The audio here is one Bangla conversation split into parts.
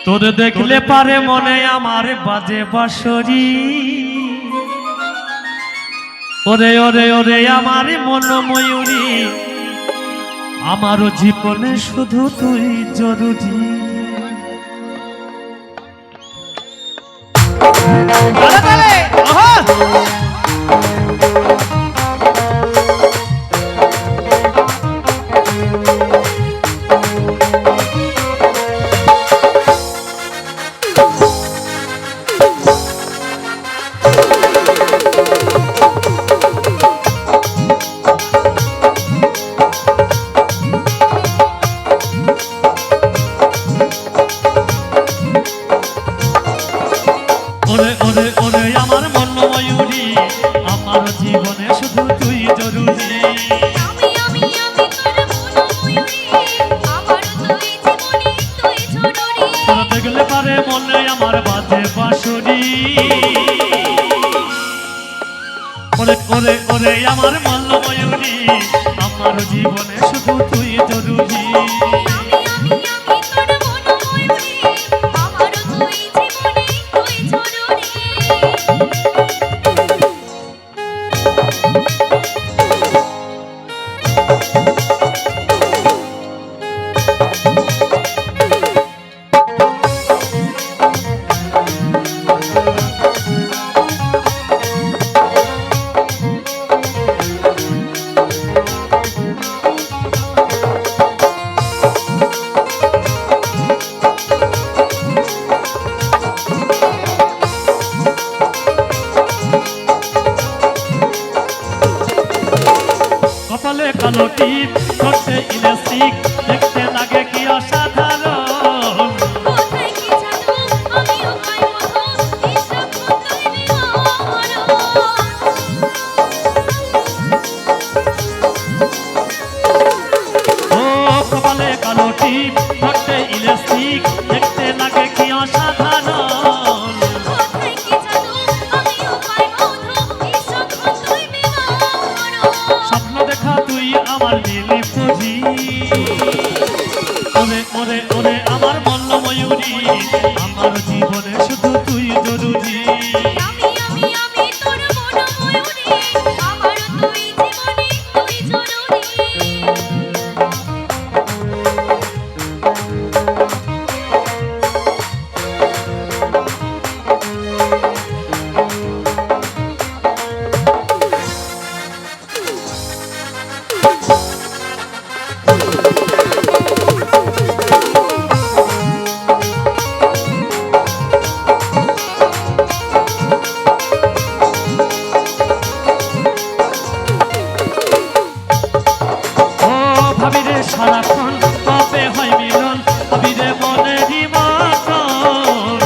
তোর দেখলে পারে মনে আমার বাজে বাঁশরি। ওরে ওরে ওরে আমার মন ময়ূরী, আমারও জীবনে শুধু তুই জরুরি। ওরে ওরে ওরে আমার মন ময়ূরী, আমার জীবনে শুধু তুই জরুরি। তোর দেখলে পারে মনে আমার বাজে বাঁশরি। ওরে ওরে ওরে আমার মন ময়ূরী, আমার জীবনে শুধু তুই জরুরি। কপালে কালো টিপ, ঠোঁটে ইলাস্টিক, দেখতে লাগে কি অসাধারণ। ও কপালে কালো টিপ, ঠোঁটে ইলাস্টিক, দেখতে লাগে কি অসাধারণ। স্বপ্ন দেখা তুই আমার নীলি পুঁজি। ওরে ওরে ওরে আমার মন ময়ূরী, আমার জীবনে শুধু তুই জরুরি। ভাবিরে সারাক্ষণ কবে হয় মিলন, ভাবিরে মনেরই মতন।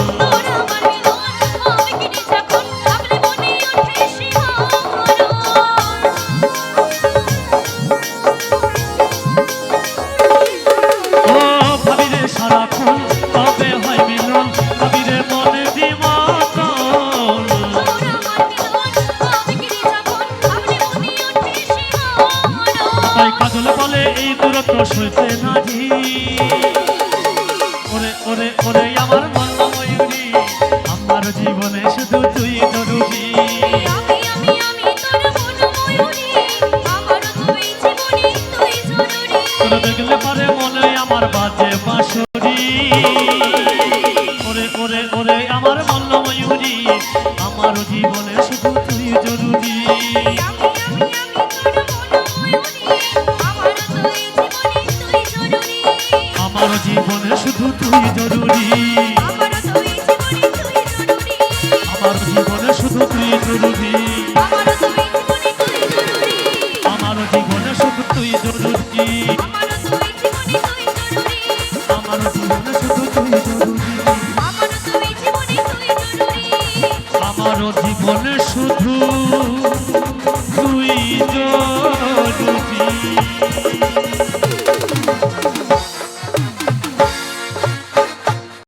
ও ভাবিরে সারাক্ষণ কবে হয় মিলন, ভাবিরে মনেরই মতন। তাই কাজল বলে এই দূরত্ব সইতে নাহি। ওরে ওরে ওরে আমার মন ময়ূরী, আমার জীবনে শুধু তুই জরুরি। তোর দেখলে পারে মনে আমার বাজে বাঁশরি। ওরে ওরে ওরে আমার মন ময়ূরী, আমার জীবনে শুধু তুই জরুরি। আমার জীবনে শুধু তুই জরুরি। আমার জীবনে শুধু তুই জরুরি। আমার জীবনে শুধু তুই জরুরি। আমার জীবনে শুধু তুই জরুরি। আমার জীবনে শুধু তুই জরুরি।